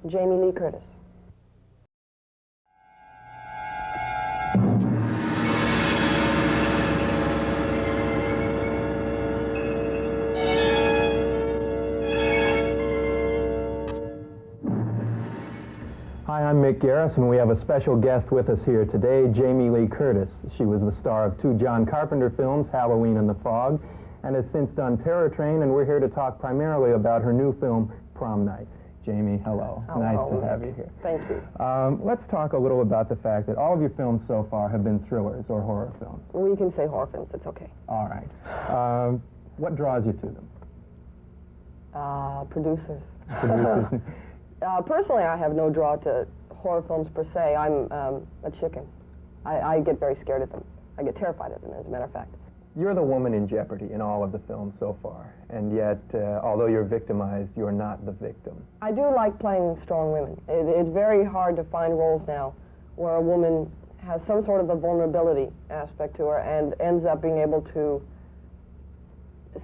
Jamie Lee Curtis. Hi, I'm Mick Garris, and we have a special guest with us here today, Jamie Lee Curtis. She was the star of 2 John Carpenter films, Halloween and The Fog, and has since done Terror Train, and we're here to talk primarily about her new film, Prom Night. Jamie, hello. Nice to have you here. Thank you. Let's talk a little about the fact that all of your films so far have been thrillers or horror films. We can say horror films, it's okay. All right. What draws you to them? Producers. Producers. Personally, I have no draw to horror films per se. I'm a chicken. I get very scared of them. I get terrified of them, as a matter of fact. You're the woman in jeopardy in all of the films so far, and yet, although you're victimized, you're not the victim. I do like playing strong women. It's very hard to find roles now where a woman has some sort of a vulnerability aspect to her and ends up being able to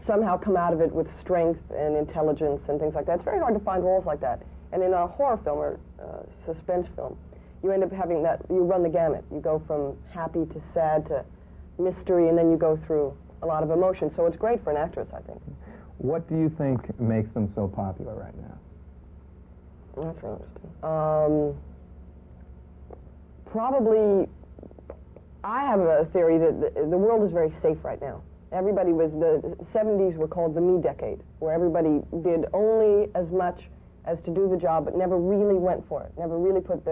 somehow come out of it with strength and intelligence and things like that. It's very hard to find roles like that. And in a horror film or suspense film, you end up having that, you run the gamut. You go from happy to sad to mystery, and then you go through a lot of emotion. So it's great for an actress, I think. What do you think makes them so popular right now? That's really interesting. Probably, I have a theory that the world is very safe right now. Everybody was, the 70s were called the me decade, where everybody did only as much as to do the job, but never really went for it, never really put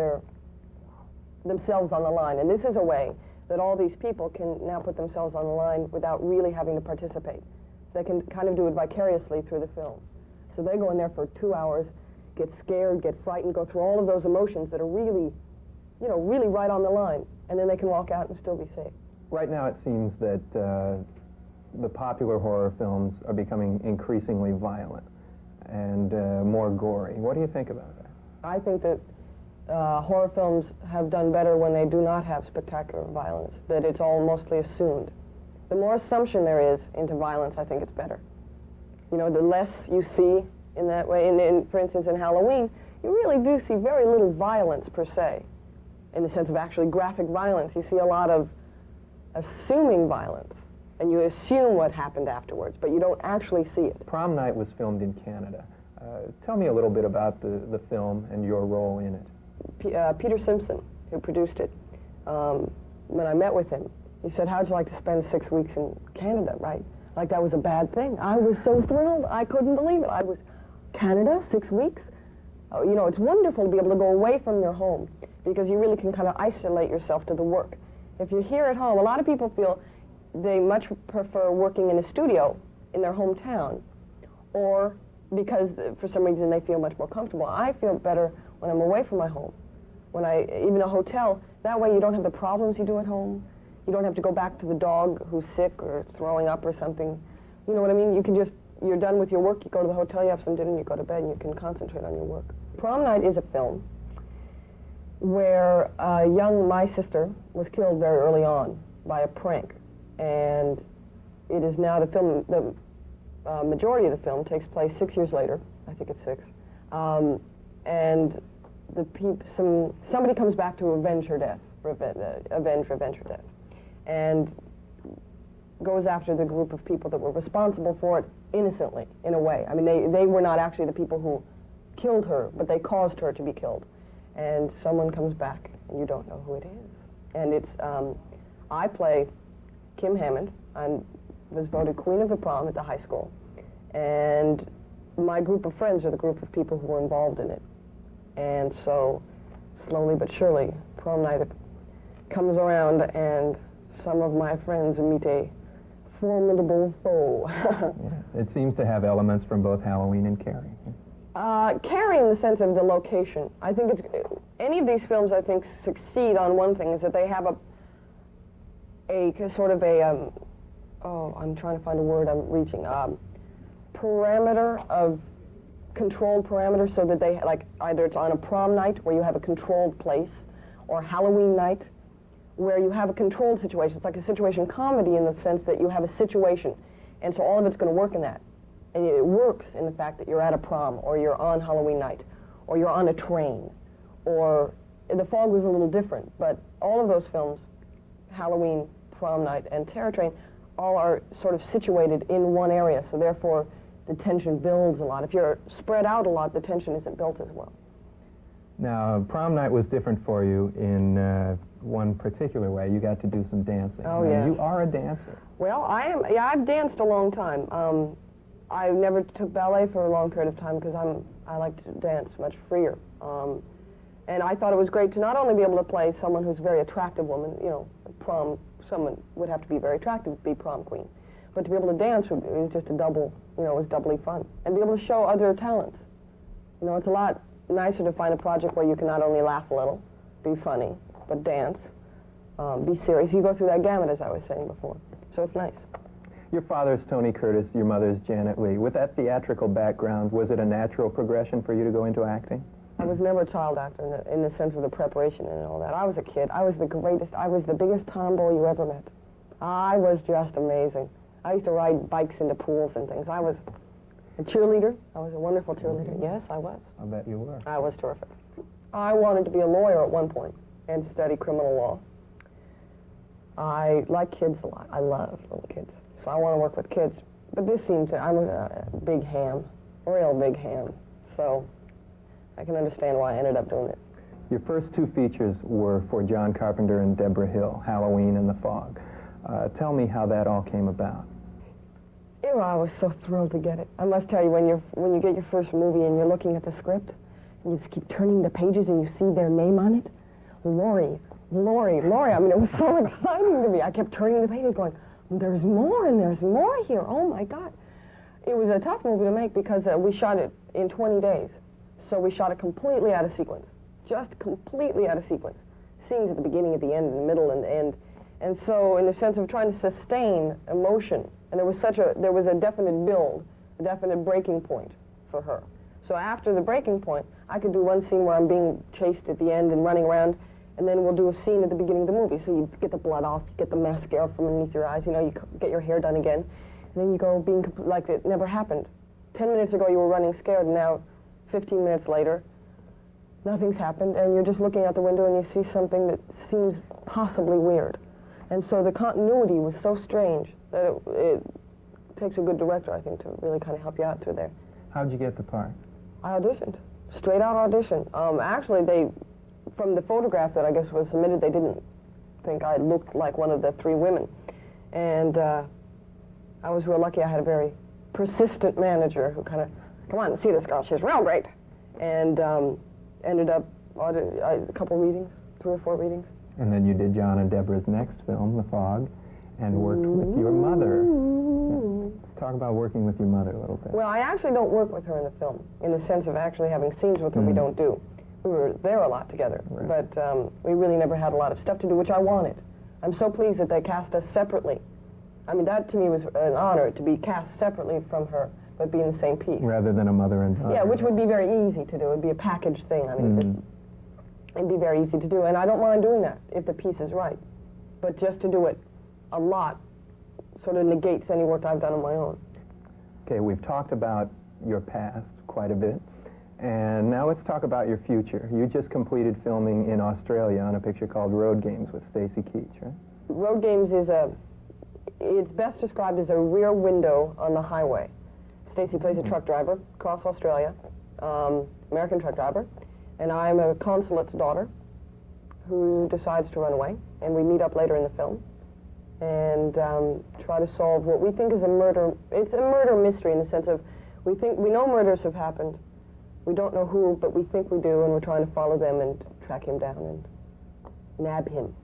themselves on the line. And this is a way that all these people can now put themselves on the line without really having to participate. They can kind of do it vicariously through the film. So they go in there for 2 hours, get scared, get frightened, go through all of those emotions that are really, you know, really right on the line, and then they can walk out and still be safe. Right now it seems that the popular horror films are becoming increasingly violent and more gory. What do you think about that? I think that horror films have done better when they do not have spectacular violence, that it's all mostly assumed. The more assumption there is into violence, I think it's better. You know, the less you see in that way, for instance, in Halloween, you really do see very little violence per se, in the sense of actually graphic violence. You see a lot of assuming violence, and you assume what happened afterwards, but you don't actually see it. Prom Night was filmed in Canada. Tell me a little bit about the film and your role in it. Peter Simpson, who produced it, when I met with him, he said, how'd you like to spend 6 weeks in Canada, right? Like that was a bad thing. I was so thrilled. I couldn't believe it. I was, Canada, 6 weeks? Oh, you know, it's wonderful to be able to go away from your home because you really can kind of isolate yourself to the work. If you're here at home, a lot of people feel they much prefer working in a studio in their hometown, or because for some reason they feel much more comfortable. I feel better when I'm away from my home. Even a hotel, that way you don't have the problems you do at home. You don't have to go back to the dog who's sick or throwing up or something. You know what I mean? You can just, you're done with your work, you go to the hotel, you have some dinner, and you go to bed, and you can concentrate on your work. Prom Night is a film where my sister was killed very early on by a prank. And it is now the majority of the film takes place 6 years later. I think it's 6. And somebody comes back to avenge her death, avenge her death, and goes after the group of people that were responsible for it innocently, in a way. I mean, they were not actually the people who killed her, but they caused her to be killed. And someone comes back, and you don't know who it is. And it's, I play Kim Hammond. I was voted Queen of the Prom at the high school. And my group of friends are the group of people who were involved in it. And so, slowly but surely, Prom Night comes around, and some of my friends meet a formidable foe. Yeah, it seems to have elements from both Halloween and Carrie. Carrie in the sense of the location. I think any of these films, I think, succeed on one thing, is that they have a sort of a, I'm trying to find a word I'm reaching, parameter of, controlled parameters, so that they, like, either it's on a prom night where you have a controlled place, or Halloween night where you have a controlled situation. It's like a situation comedy in the sense that you have a situation, and so all of it's going to work in that. And it works in the fact that you're at a prom, or you're on Halloween night, or you're on a train, or The Fog was a little different, but all of those films, Halloween, Prom Night, and Terror Train, all are sort of situated in one area, so therefore the tension builds a lot. If you're spread out a lot, the tension isn't built as well. Now, Prom Night was different for you in one particular way. You got to do some dancing. Oh, now, yes. You are a dancer. Well, I've danced a long time. I never took ballet for a long period of time because I like to dance much freer. And I thought it was great to not only be able to play someone who's a very attractive woman, you know, prom, someone would have to be very attractive to be prom queen, but to be able to dance was just a double, you know, it was doubly fun. And be able to show other talents. You know, it's a lot nicer to find a project where you can not only laugh a little, be funny, but dance, be serious. You go through that gamut, as I was saying before. So it's nice. Your father's Tony Curtis, your mother's Janet Leigh. With that theatrical background, was it a natural progression for you to go into acting? I was never a child actor in the sense of the preparation and all that. I was a kid. I was the greatest. I was the biggest tomboy you ever met. I was just amazing. I used to ride bikes into pools and things. I was a cheerleader. I was a wonderful cheerleader. Yes, I was. I bet you were. I was terrific. I wanted to be a lawyer at one point and study criminal law. I like kids a lot. I love little kids. So I want to work with kids. But this seemed to, I'm a big ham, a real big ham. So I can understand why I ended up doing it. Your first two features were for John Carpenter and Deborah Hill, Halloween and The Fog. Tell me how that all came about. You know, I was so thrilled to get it. I must tell you, when you get your first movie and you're looking at the script, and you just keep turning the pages and you see their name on it, Laurie. I mean, it was so exciting to me. I kept turning the pages going, there's more and there's more here. Oh my God. It was a tough movie to make because we shot it in 20 days. So we shot it completely out of sequence, just completely out of sequence. Scenes at the beginning, at the end, in the middle, and the end. And so in the sense of trying to sustain emotion, and there was a definite build, a definite breaking point for her. So after the breaking point, I could do one scene where I'm being chased at the end and running around, and then we'll do a scene at the beginning of the movie. So you get the blood off, you get the mascara from underneath your eyes, you know, you get your hair done again, and then you go being like it never happened. 10 minutes ago you were running scared, and now 15 minutes later, nothing's happened, and you're just looking out the window and you see something that seems possibly weird. And so the continuity was so strange that it takes a good director, I think, to really kind of help you out through there. How'd you get the part? I auditioned. Straight out audition. Actually, from the photograph that I guess was submitted, they didn't think I looked like one of the three women. And I was real lucky. I had a very persistent manager who kind of, come on, see this girl, she's real great. And ended up a couple readings, 3 or 4 readings. And then you did John and Deborah's next film, The Fog, and worked with your mother. Yeah. Talk about working with your mother a little bit. Well, I actually don't work with her in the film, in the sense of actually having scenes with her. We don't do. We were there a lot together, right. But we really never had a lot of stuff to do, which I wanted. I'm so pleased that they cast us separately. I mean, that to me was an honor, to be cast separately from her, but be in the same piece. Rather than a mother and daughter. Yeah, which would be very easy to do. It would be a packaged thing. I mean, it'd be very easy to do, and I don't mind doing that if the piece is right. But just to do it a lot sort of negates any work I've done on my own. Okay, we've talked about your past quite a bit, and now let's talk about your future. You just completed filming in Australia on a picture called Road Games with Stacy Keach, right? Road Games is it's best described as a rear window on the highway. Stacy plays a truck driver across Australia, American truck driver, and I'm a consulate's daughter who decides to run away, and we meet up later in the film and try to solve what we think is a murder. It's a murder mystery in the sense of we know murders have happened. We don't know who, but we think we do, and we're trying to follow them and track him down and nab him.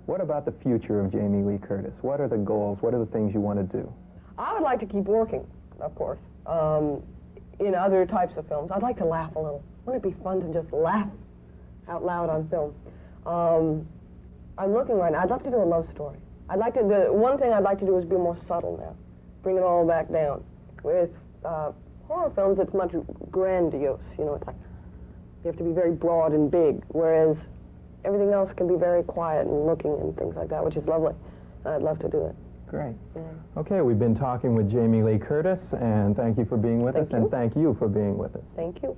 What about the future of Jamie Lee Curtis? What are the goals? What are the things you want to do? I would like to keep working, of course, in other types of films. I'd like to laugh a little. Wouldn't it be fun to just laugh out loud on film? I'm looking right now. I'd love to do a love story. I'd like to. The one thing I'd like to do is be more subtle now, bring it all back down. With horror films, it's much grandiose. You know, it's like you have to be very broad and big, whereas everything else can be very quiet and looking and things like that, which is lovely. I'd love to do it. Great. Yeah. Okay, we've been talking with Jamie Lee Curtis, and thank you for being with us, and thank you for being with us. Thank you.